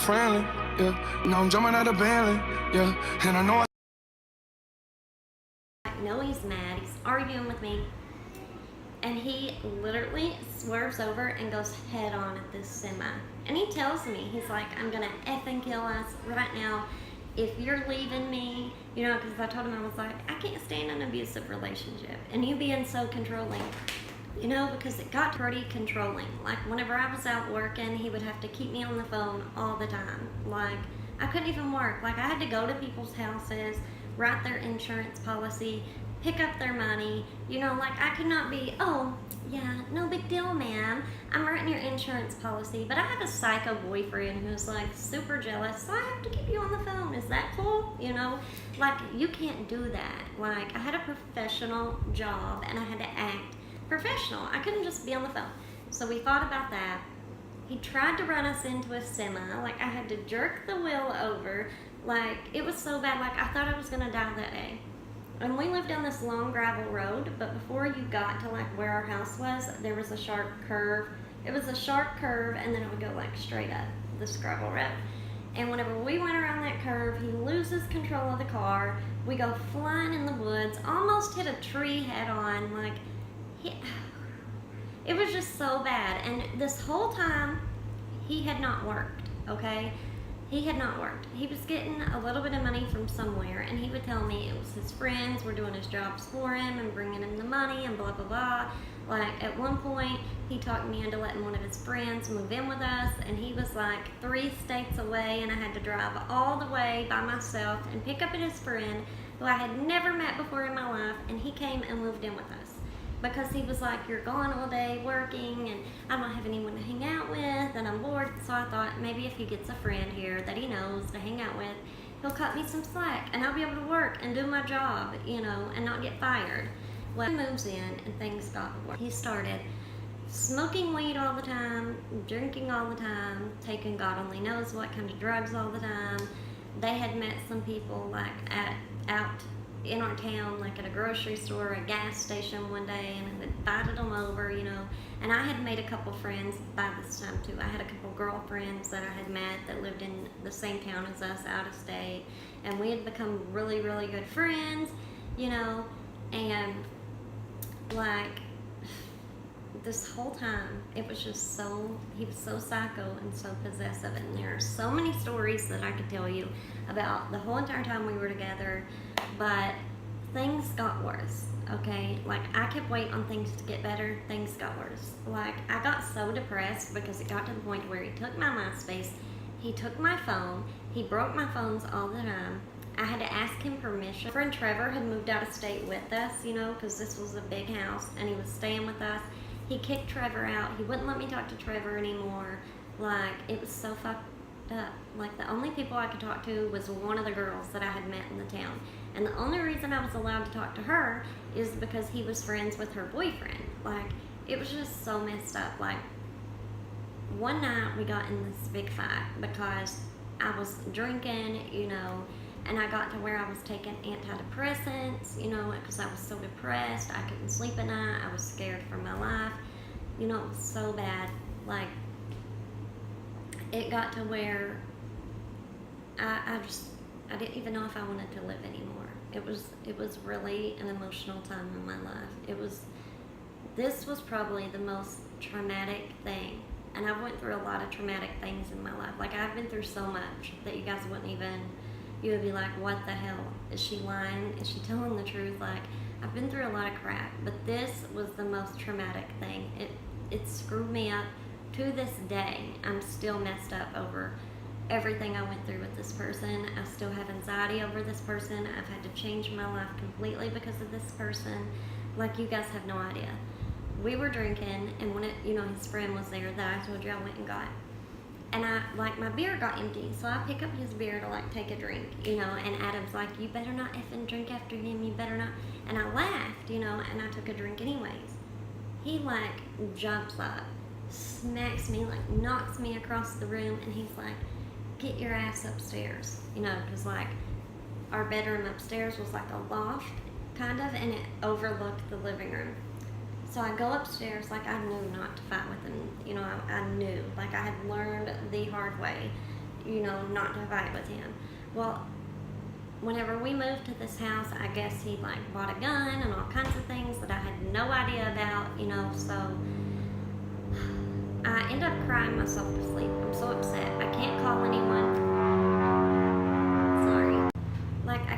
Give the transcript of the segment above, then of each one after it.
friendly, yeah. Now I'm jumping out of Bentley, yeah. And I know I know he's mad, he's arguing with me, and he literally swerves over and goes head on at this semi. And he tells me, he's like, I'm gonna effing kill us right now if you're leaving me, you know, because I told him, I was like, I can't stand an abusive relationship. And you being so controlling, you know, because it got pretty controlling. Like, whenever I was out working, he would have to keep me on the phone all the time. Like, I couldn't even work. Like, I had to go to people's houses, write their insurance policy, pick up their money. You know, like, I could not be, oh, yeah, no big deal, ma'am. I'm writing your insurance policy. But I have a psycho boyfriend who's, like, super jealous, so I have to keep you on the phone. Is that cool? You know? Like, you can't do that. Like, I had a professional job, and I had to act professional. I couldn't just be on the phone. So we thought about that. He tried to run us into a semi. Like, I had to jerk the wheel over. Like, it was so bad. Like, I thought I was gonna die that day. And we lived down this long gravel road, but before you got to like where our house was, there was a sharp curve. It was a sharp curve, and then it would go like straight up this gravel road. And whenever we went around that curve, he loses control of the car. We go flying in the woods, almost hit a tree head on. Like, it was just so bad. And this whole time, he had not worked, okay? He had not worked. He was getting a little bit of money from somewhere, and he would tell me it was his friends were doing his jobs for him and bringing him the money and blah, blah, blah. Like, at one point, he talked me into letting one of his friends move in with us, and he was like 3 states away, and I had to drive all the way by myself and pick up his friend, who I had never met before in my life, and he came and moved in with us. Because he was like, you're gone all day working, and I don't have anyone to hang out with, and I'm bored. So I thought maybe if he gets a friend here that he knows to hang out with, he'll cut me some slack, and I'll be able to work and do my job, you know, and not get fired. Well, he moves in, and things got worse. He started smoking weed all the time, drinking all the time, taking God only knows what kind of drugs all the time. They had met some people like out in our town, like at a grocery store, a gas station one day, and had invited them over, you know. And I had made a couple friends by this time too. I had a couple girlfriends that I had met that lived in the same town as us, out of state, and we had become really, really good friends, you know. And like, this whole time, it was just so, he was so psycho and so possessive, and there are so many stories that I could tell you about the whole entire time we were together, but things got worse, okay? Like, I kept waiting on things to get better, things got worse. Like, I got so depressed because it got to the point where he took my MySpace, he took my phone, he broke my phones all the time. I had to ask him permission. My friend Trevor had moved out of state with us, you know, because this was a big house, and he was staying with us. He kicked Trevor out. He wouldn't let me talk to Trevor anymore. Like, it was so fucked up. Like, the only people I could talk to was one of the girls that I had met in the town. And the only reason I was allowed to talk to her is because he was friends with her boyfriend. Like, it was just so messed up. Like, one night we got in this big fight because I was drinking, you know, and I got to where I was taking antidepressants, you know, because I was so depressed. I couldn't sleep at night. I was scared for my life. You know, it was so bad. Like, it got to where I didn't even know if I wanted to live anymore. It was really an emotional time in my life. This was probably the most traumatic thing. And I went through a lot of traumatic things in my life. Like, I've been through so much that you guys wouldn't even, you would be like, what the hell? Is she lying? Is she telling the truth? Like, I've been through a lot of crap, but this was the most traumatic thing. It screwed me up. To this day, I'm still messed up over everything I went through with this person. I still have anxiety over this person. I've had to change my life completely because of this person. Like, you guys have no idea. We were drinking, and when you know, his friend was there that I told you I went and got. And my beer got empty, so I pick up his beer to, like, take a drink, you know, and Adam's like, you better not effing drink after him, you better not. And I laughed, you know, and I took a drink anyways. He, like, jumps up, smacks me, like, knocks me across the room, and he's like, get your ass upstairs, you know, because, like, our bedroom upstairs was like a loft, kind of, and it overlooked the living room. So I go upstairs, like, I knew not to fight with him, you know, I knew, like, I had learned the hard way, not to fight with him. Well, whenever we moved to this house, I guess he like bought a gun and all kinds of things that I had no idea about, so I end up crying myself to sleep. I'm so upset. I can't call anyone. Sorry. Like I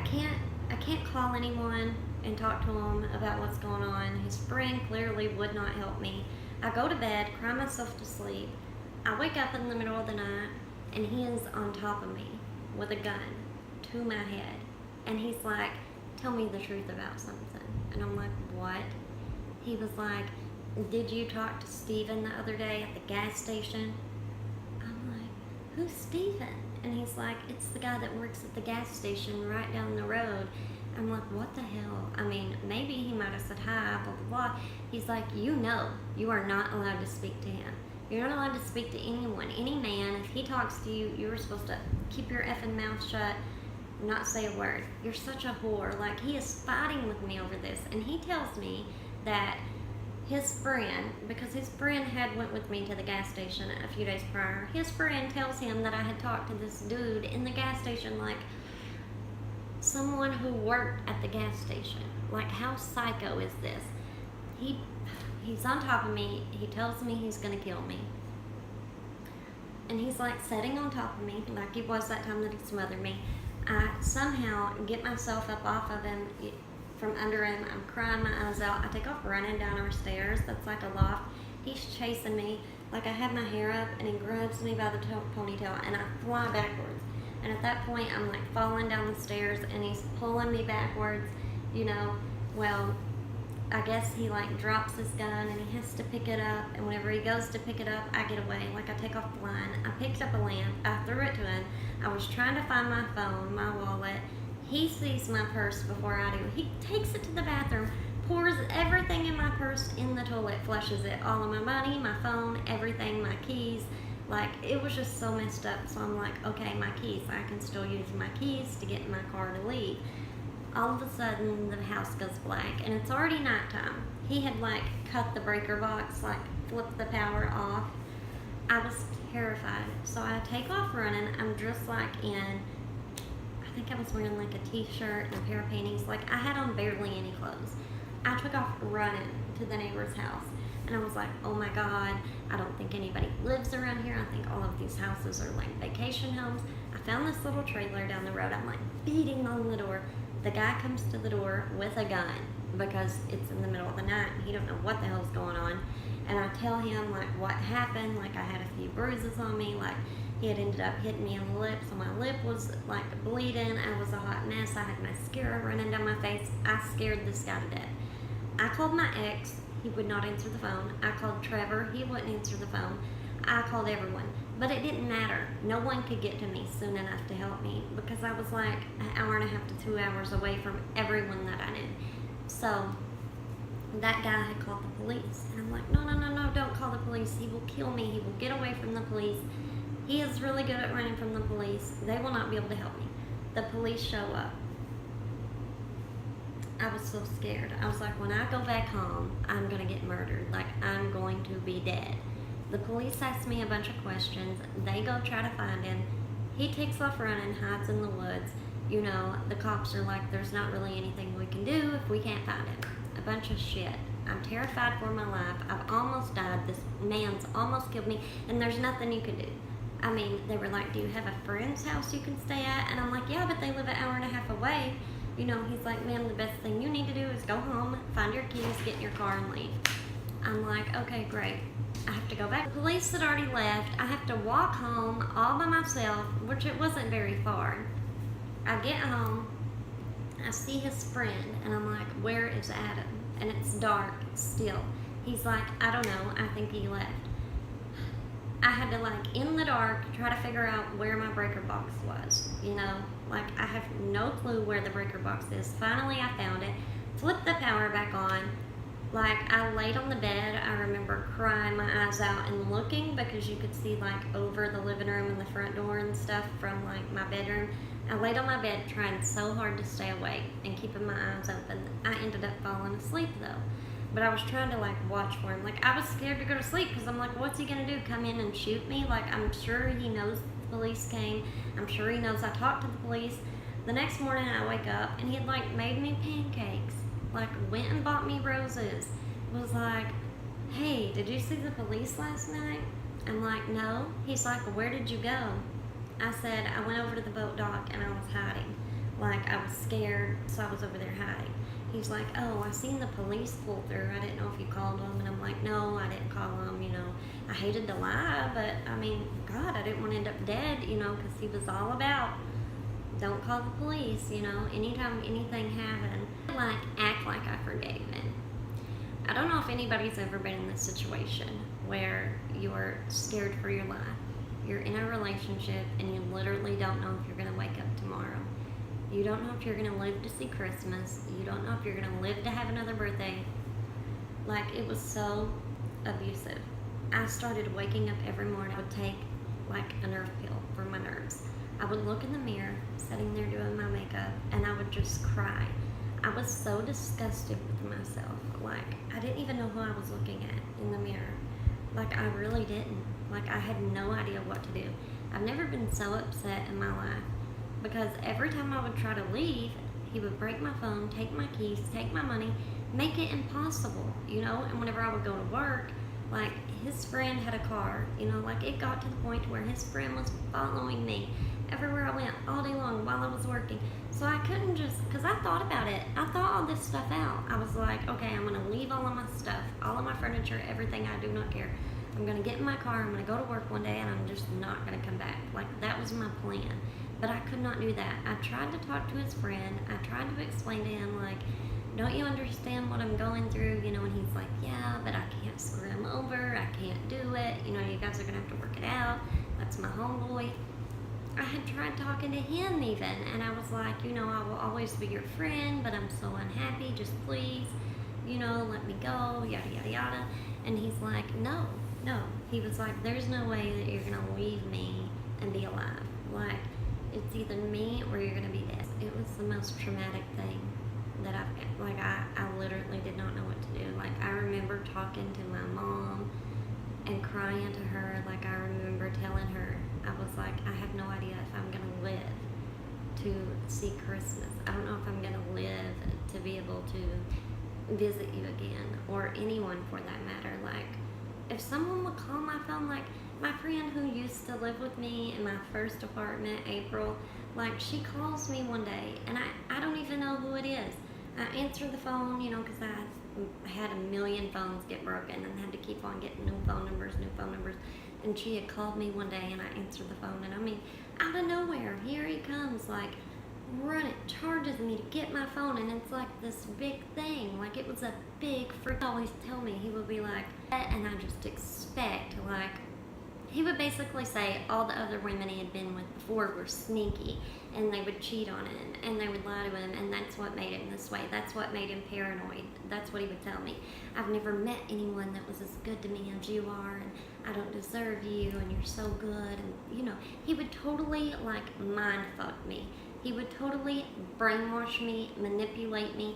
can't call anyone and talk to him about what's going on. His friend clearly would not help me. I go to bed, cry myself to sleep. I wake up in the middle of the night and he is on top of me with a gun to my head. And he's like, tell me the truth about something. And I'm like, what? He was like, did you talk to Steven the other day at the gas station? I'm like, who's Steven? And he's like, it's the guy that works at the gas station right down the road. I'm like, what the hell? I mean, maybe he might have said hi, blah, blah, blah. He's like, you are not allowed to speak to him. You're not allowed to speak to anyone. Any man, if he talks to you, you're supposed to keep your effing mouth shut, not say a word. You're such a whore. Like, he is fighting with me over this. And he tells me that his friend, because his friend had went with me to the gas station a few days prior, his friend tells him that I had talked to this dude in the gas station, like someone who worked at the gas station. Like, how psycho is this? He's on top of me. He tells me he's gonna kill me. And he's like sitting on top of me, like he was that time that he smothered me. I somehow get myself up off of him, from under him. I'm crying my eyes out. I take off running down our stairs. That's like a loft. He's chasing me. Like, I have my hair up and he grabs me by the ponytail and I fly backwards. And at that point, I'm like falling down the stairs and he's pulling me backwards, Well, I guess he like drops his gun and he has to pick it up. And whenever he goes to pick it up, I get away. Like, I take off flying. I picked up a lamp. I threw it to him. I was trying to find my phone, my wallet. He sees my purse before I do. He takes it to the bathroom, pours everything in my purse in the toilet, flushes it. All of my money, my phone, everything, my keys. Like, it was just so messed up. So I'm like, okay, my keys. I can still use my keys to get in my car to leave. All of a sudden, the house goes black, and it's already nighttime. He had, like, cut the breaker box, like, flipped the power off. I was terrified. So I take off running. I'm dressed, like, I think I was wearing, like, a t-shirt and a pair of panties. Like, I had on barely any clothes. I took off running to the neighbor's house. And I was like, oh my God, I don't think anybody lives around here. I think all of these houses are like vacation homes. I found this little trailer down the road. I'm like beating on the door. The guy comes to the door with a gun because it's in the middle of the night and he don't know what the hell's going on. And I tell him like what happened. Like, I had a few bruises on me. Like, he had ended up hitting me on the lip, so my lip was like bleeding. I was a hot mess. I had mascara running down my face. I scared this guy to death. I called my ex. He would not answer the phone. I called Trevor. He wouldn't answer the phone. I called everyone. But it didn't matter. No one could get to me soon enough to help me because I was like an hour and a half to 2 hours away from everyone that I knew. So that guy had called the police. And I'm like, no, don't call the police. He will kill me. He will get away from the police. He is really good at running from the police. They will not be able to help me. The police show up. I was so scared. I was like, when I go back home, I'm going to get murdered. Like, I'm going to be dead. The police asked me a bunch of questions. They go try to find him. He takes off running, hides in the woods. The cops are like, there's not really anything we can do if we can't find him. A bunch of shit. I'm terrified for my life. I've almost died. This man's almost killed me, and there's nothing you can do. I mean, they were like, do you have a friend's house you can stay at? And I'm like, yeah, but they live an hour and a half away. He's like, ma'am, the best thing you need to do is go home, find your keys, get in your car, and leave. I'm like, okay, great. I have to go back. The police had already left. I have to walk home all by myself, which it wasn't very far. I get home. I see his friend, and I'm like, where is Adam? And it's dark still. He's like, I don't know. I think he left. I had to, like, in the dark, try to figure out where my breaker box was, Like, I have no clue where the breaker box is. Finally, I found it. Flipped the power back on. Like, I laid on the bed. I remember crying my eyes out and looking because you could see, like, over the living room and the front door and stuff from, like, my bedroom. I laid on my bed trying so hard to stay awake and keeping my eyes open. I ended up falling asleep, though. But I was trying to, like, watch for him. Like, I was scared to go to sleep because I'm like, what's he going to do? Come in and shoot me? Like, I'm sure he knows the police came. I'm sure he knows I talked to the police. The next morning I wake up and he had like made me pancakes, like went and bought me roses, was like, hey, did you see the police last night? I'm like, no. He's like, where did you go? I said, I went over to the boat dock and I was hiding. Like, I was scared, so I was over there hiding. He's like, oh, I seen the police pull through. I didn't know if you called them. And I'm like, no, I didn't call them. You know, I hated to lie, but I mean, God, I didn't want to end up dead, you know, because he was all about, don't call the police, you know, anytime anything happened. Like, act like I forgave him. I don't know if anybody's ever been in this situation where you're scared for your life. You're in a relationship and you literally don't know if you're going to wake up tomorrow. You don't know if you're going to live to see Christmas. You don't know if you're going to live to have another birthday. Like, it was so abusive. I started waking up every morning. I would take like a nerve pill for my nerves. I would look in the mirror, sitting there doing my makeup, and I would just cry. I was so disgusted with myself. Like, I didn't even know who I was looking at in the mirror. Like, I really didn't. Like, I had no idea what to do. I've never been so upset in my life because every time I would try to leave, he would break my phone, take my keys, take my money, make it impossible, you know? And whenever I would go to work, like, his friend had a car, you know? Like, it got to the point where his friend was following me everywhere I went all day long while I was working. So I couldn't just, because I thought about it. I thought all this stuff out. I was like, okay, I'm going to leave all of my stuff, all of my furniture, everything. I do not care. I'm going to get in my car, I'm going to go to work one day, and I'm just not going to come back. Like, that was my plan. But I could not do that. I tried to talk to his friend. I tried to explain to him, like, don't you understand what I'm going through? You know, and he's like, yeah, but I can't screw him over. I can't do it. You know, you guys are going to have to work it out. That's my homeboy. I had tried talking to him even, and I was like, you know, I will always be your friend, but I'm so unhappy. Just please, you know, let me go, yada, yada, yada. And he's like, no. He was like, there's no way that you're going to leave me and be alive. Like, it's either me or you're going to be dead. It was the most traumatic thing that I literally did not know what to do. Like, I remember talking to my mom and crying to her. Like, I remember telling her, I was like, I have no idea if I'm going to live to see Christmas. I don't know if I'm going to live to be able to visit you again, or anyone for that matter. Like, if someone would call my phone, like my friend who used to live with me in my first apartment, April, like, she calls me one day and I don't even know who it is. I answer the phone, you know, because I had a million phones get broken and had to keep on getting new phone numbers. And she had called me one day and I answered the phone, and I mean, out of nowhere, here he comes, like, running, charges me to get my phone, and it's like this big thing. Like, it was a big freak. He always tell me, he would be like, and I just expect, like, he would basically say all the other women he had been with before were sneaky, and they would cheat on him, and they would lie to him, and that's what made him this way. That's what made him paranoid. That's what he would tell me. I've never met anyone that was as good to me as you are, and I don't deserve you, and you're so good, and, you know, he would totally, like, mind fuck me. He would totally brainwash me, manipulate me,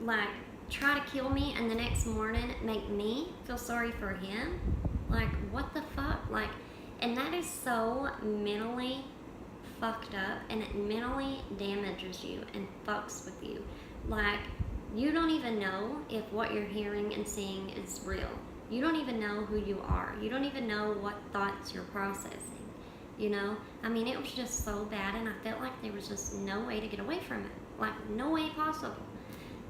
like, try to kill me, and the next morning make me feel sorry for him. Like, what the fuck? Like, and that is so mentally fucked up, and it mentally damages you and fucks with you. Like, you don't even know if what you're hearing and seeing is real. You don't even know who you are. You don't even know what thoughts you're processing. You know? I mean, it was just so bad, and I felt like there was just no way to get away from it. Like, no way possible.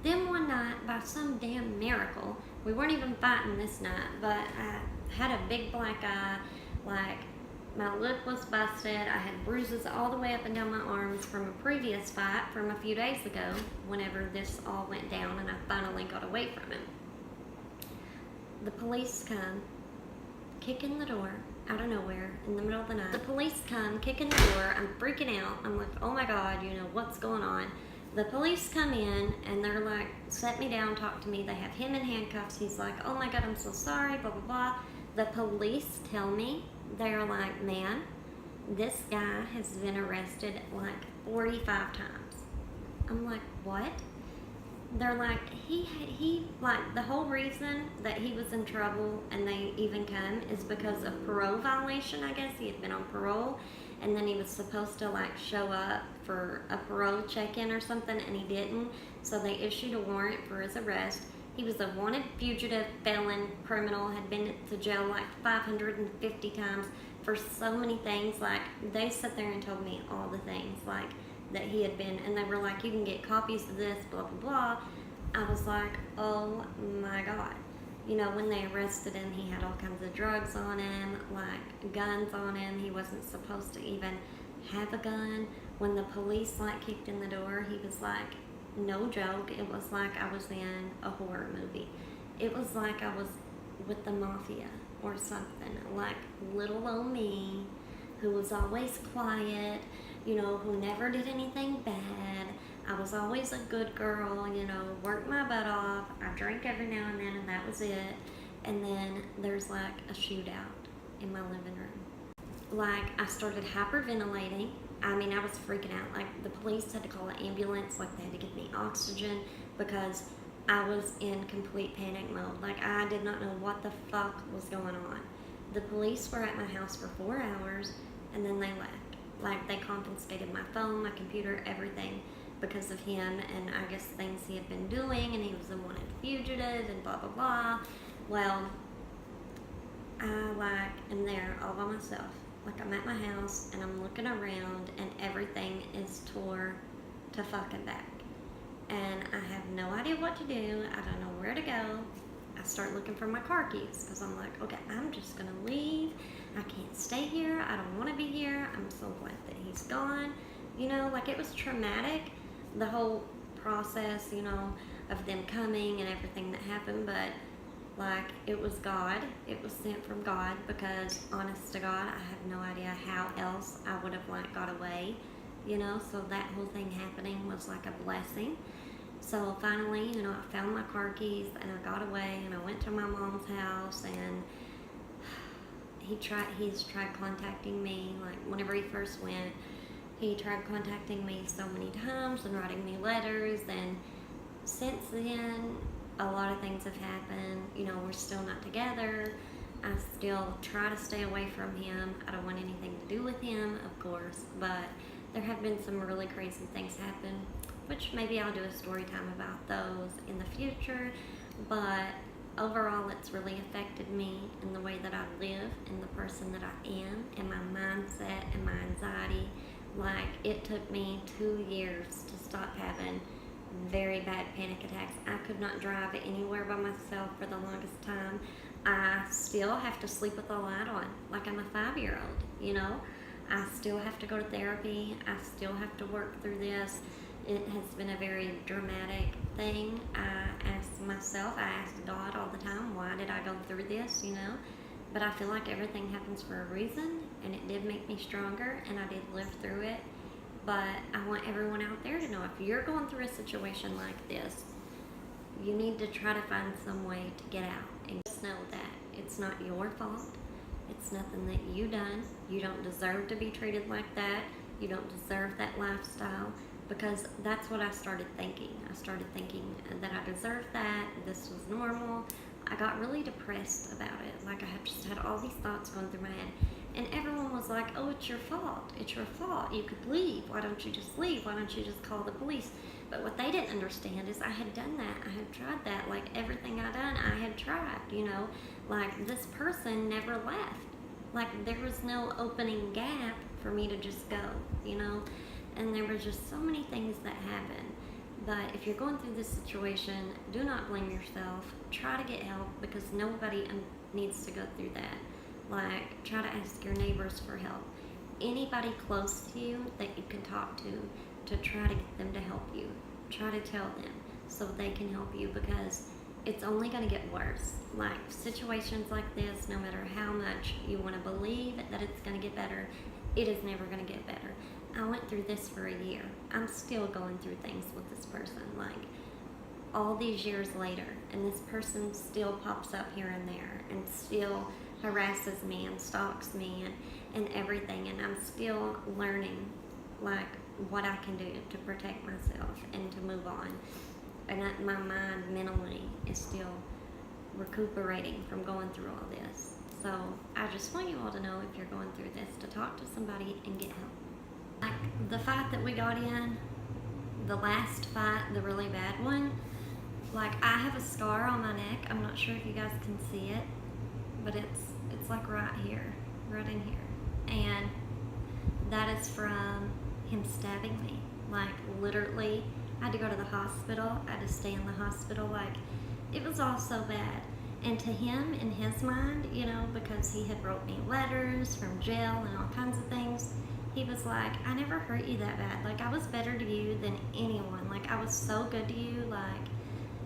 Then one night, by some damn miracle, we weren't even fighting this night, but I had a big black eye, like, my lip was busted, I had bruises all the way up and down my arms from a previous fight from a few days ago, whenever this all went down and I finally got away from him. The police come, kick in the door, out of nowhere, in the middle of the night. The police come, kick in the door, I'm freaking out, I'm like, oh my God, you know, what's going on? The police come in, and they're like, set me down, talk to me, they have him in handcuffs, he's like, oh my God, I'm so sorry, blah, blah, blah. The police tell me, they're like, man, this guy has been arrested like 45 times. I'm like, what? they're like, he like, the whole reason that he was in trouble and they even come is because of parole violation. I guess he had been on parole, and then he was supposed to like show up for a parole check-in or something, and he didn't, so they issued a warrant for his arrest. He was a wanted fugitive, felon, criminal, had been to jail like 550 times for so many things. Like, they sat there and told me all the things like that he had been, and they were like, you can get copies of this, blah blah blah. I was like, oh my god. You know, when they arrested him, he had all kinds of drugs on him, like guns on him. He wasn't supposed to even have a gun. When the police like kicked in the door, he was like, no joke, it was like I was in a horror movie. It was like I was with the mafia or something. Like, little old me, who was always quiet, you know, who never did anything bad. I was always a good girl, you know, worked my butt off. I drank every now and then, and that was it. And then there's like a shootout in my living room. Like, I started hyperventilating. I mean, I was freaking out. Like, the police had to call an ambulance. Like, they had to give me oxygen because I was in complete panic mode. Like, I did not know what the fuck was going on. The police were at my house for 4 hours, and then they left. Like, they confiscated my phone, my computer, everything because of him, and I guess things he had been doing, and he was a wanted fugitive, and blah, blah, blah. Well, I, like, am there all by myself. Like, I'm at my house, and I'm looking around, and everything is tore to fucking back. And I have no idea what to do. I don't know where to go. I start looking for my car keys, because I'm like, okay, I'm just going to leave. I can't stay here. I don't want to be here. I'm so glad that he's gone. You know, like, it was traumatic, the whole process, you know, of them coming and everything that happened, but like, it was God. It was sent from God, because honest to God, I have no idea how else I would have like got away, you know. So that whole thing happening was like a blessing. So finally, you know, I found my car keys and I got away, and I went to my mom's house, and he's tried contacting me. Like, whenever he first went, he tried contacting me so many times and writing me letters, and since then a lot of things have happened. You know, we're still not together. I still try to stay away from him. I don't want anything to do with him, of course, but there have been some really crazy things happen, which maybe I'll do a story time about those in the future. But overall, it's really affected me in the way that I live and the person that I am, and my mindset and my anxiety. Like, it took me 2 years to stop having very bad panic attacks. I could not drive anywhere by myself for the longest time. I still have to sleep with the light on, like I'm a 5-year-old, you know. I still have to go to therapy. I still have to work through this. It has been a very dramatic thing. I ask myself, I ask God all the time, why did I go through this, you know? But I feel like everything happens for a reason, and it did make me stronger, and I did live through it. But I want everyone out there to know, if you're going through a situation like this, you need to try to find some way to get out, and just know that it's not your fault. It's nothing that you done. You don't deserve to be treated like that. You don't deserve that lifestyle, because that's what I started thinking. I started thinking that I deserved that. This was normal. I got really depressed about it. Like, I just had all these thoughts going through my head. And everyone was like, oh, it's your fault. It's your fault. You could leave. Why don't you just leave? Why don't you just call the police? But what they didn't understand is I had done that. I had tried that. Like, everything I done, I had tried, you know. Like, this person never left. Like, there was no opening gap for me to just go, you know. And there were just so many things that happened. But if you're going through this situation, do not blame yourself. Try to get help, because nobody needs to go through that. Like, try to ask your neighbors for help. Anybody close to you that you can talk to try to get them to help you. Try to tell them so they can help you, because it's only going to get worse. Like, situations like this, no matter how much you want to believe that it's going to get better, it is never going to get better. I went through this for a year. I'm still going through things with this person, like, all these years later, and this person still pops up here and there, and still harasses me and stalks me and everything, and I'm still learning, like, what I can do to protect myself and to move on. and my mind mentally is still recuperating from going through all this. So I just want you all to know, if you're going through this, to talk to somebody and get help. Like the fight that we got in, the last fight, the really bad one, like I have a scar on my neck. I'm not sure if you guys can see it, but it's like right here, right in here. And that is from him stabbing me. Like literally, I had to go to the hospital. I had to stay in the hospital. Like it was all so bad. And to him, in his mind, you know, because he had wrote me letters from jail and all kinds of things, he was like, I never hurt you that bad. Like, I was better to you than anyone. Like, I was so good to you. Like,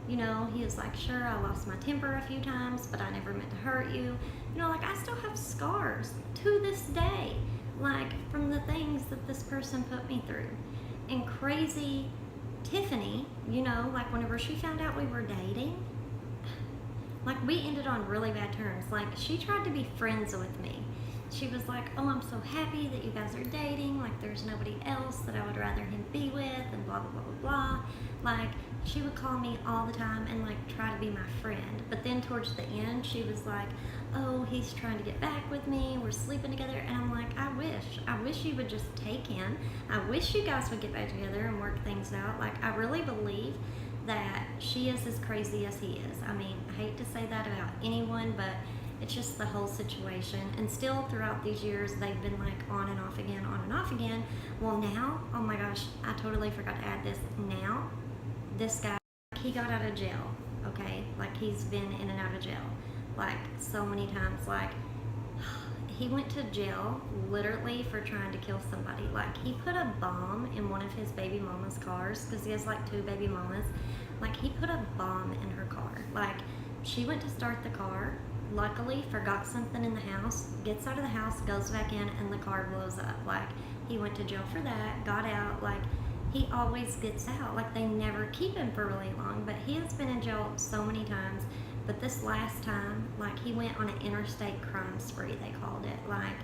you know, he was like, sure, I lost my temper a few times, but I never meant to hurt you. You know, like, I still have scars to this day, like, from the things that this person put me through. And crazy Tiffany, you know, like, whenever she found out we were dating, like, we ended on really bad terms. Like, she tried to be friends with me. She was like, oh, I'm so happy that you guys are dating. Like, there's nobody else that I would rather him be with, and blah, blah, blah, blah, blah. Like, she would call me all the time and, like, try to be my friend. But then towards the end, she was like, oh, he's trying to get back with me. We're sleeping together. And I'm like, I wish you would just take him. I wish you guys would get back together and work things out. Like, I really believe that she is as crazy as he is. I mean, I hate to say that about anyone, but it's just the whole situation. And still throughout these years, they've been like on and off again, on and off again. Well, now, oh my gosh, I totally forgot to add this. Now, this guy, he got out of jail, okay? Like, he's been in and out of jail, like, so many times. Like, he went to jail literally for trying to kill somebody. Like, he put a bomb in one of his baby mama's cars, because he has like 2 baby mamas. Like, he put a bomb in her car. Like, she went to start the car, luckily forgot something in the house, gets out of the house, goes back in, and the car blows up. Like, he went to jail for that, got out. Like, he always gets out. Like, they never keep him for really long, but he has been in jail so many times. But this last time, like, he went on an interstate crime spree, they called it. Like,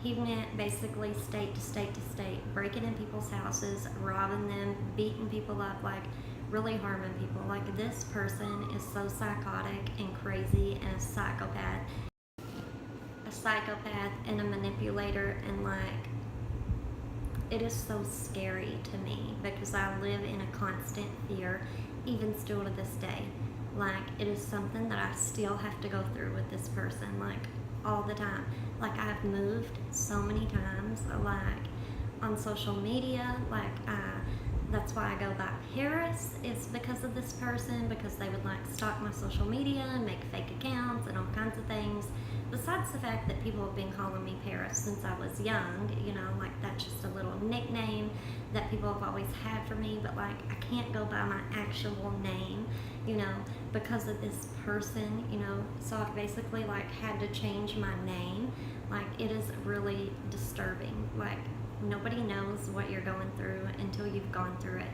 he went basically state to state to state, breaking in people's houses, robbing them, beating people up, like, really harming people. Like, this person is so psychotic and crazy and a psychopath and a manipulator, and like, it is so scary to me because I live in a constant fear, even still to this day. Like, it is something that I still have to go through with this person, like, all the time. Like, I've moved so many times, like, on social media. Like, that's why I go by Paris. It's because of this person, because they would, like, stalk my social media and make fake accounts and all kinds of things. Besides the fact that people have been calling me Paris since I was young, you know, like, that's just a little nickname that people have always had for me, but like, I can't go by my actual name, you know, because of this person, you know. So I've basically like had to change my name. Like, it is really disturbing. Like, nobody knows what you're going through until you've gone through it.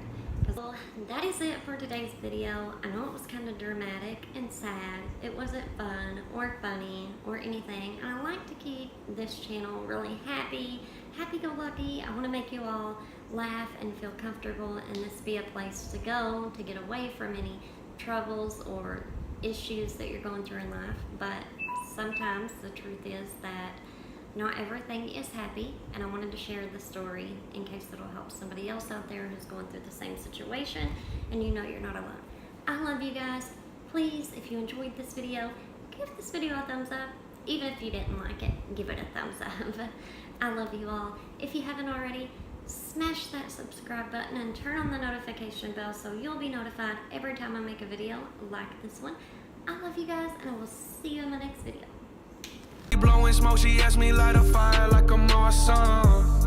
Well, that is it for today's video. I know it was kind of dramatic and sad. It wasn't fun or funny or anything. And I like to keep this channel really happy-go-lucky. I want to make you all laugh and feel comfortable, and this be a place to go to get away from any troubles or issues that you're going through in life. But sometimes the truth is that not everything is happy, and I wanted to share the story in case it'll help somebody else out there who's going through the same situation, and you know you're not alone. I love you guys. Please, if you enjoyed this video, give this video a thumbs up. Even if you didn't like it, give it a thumbs up. I love you all. If you haven't already, smash that subscribe button and turn on the notification bell so you'll be notified every time I make a video like this one. I love you guys, and I will see you in my next video. Blowing smoke, she asked me light a fire like I'm awesome.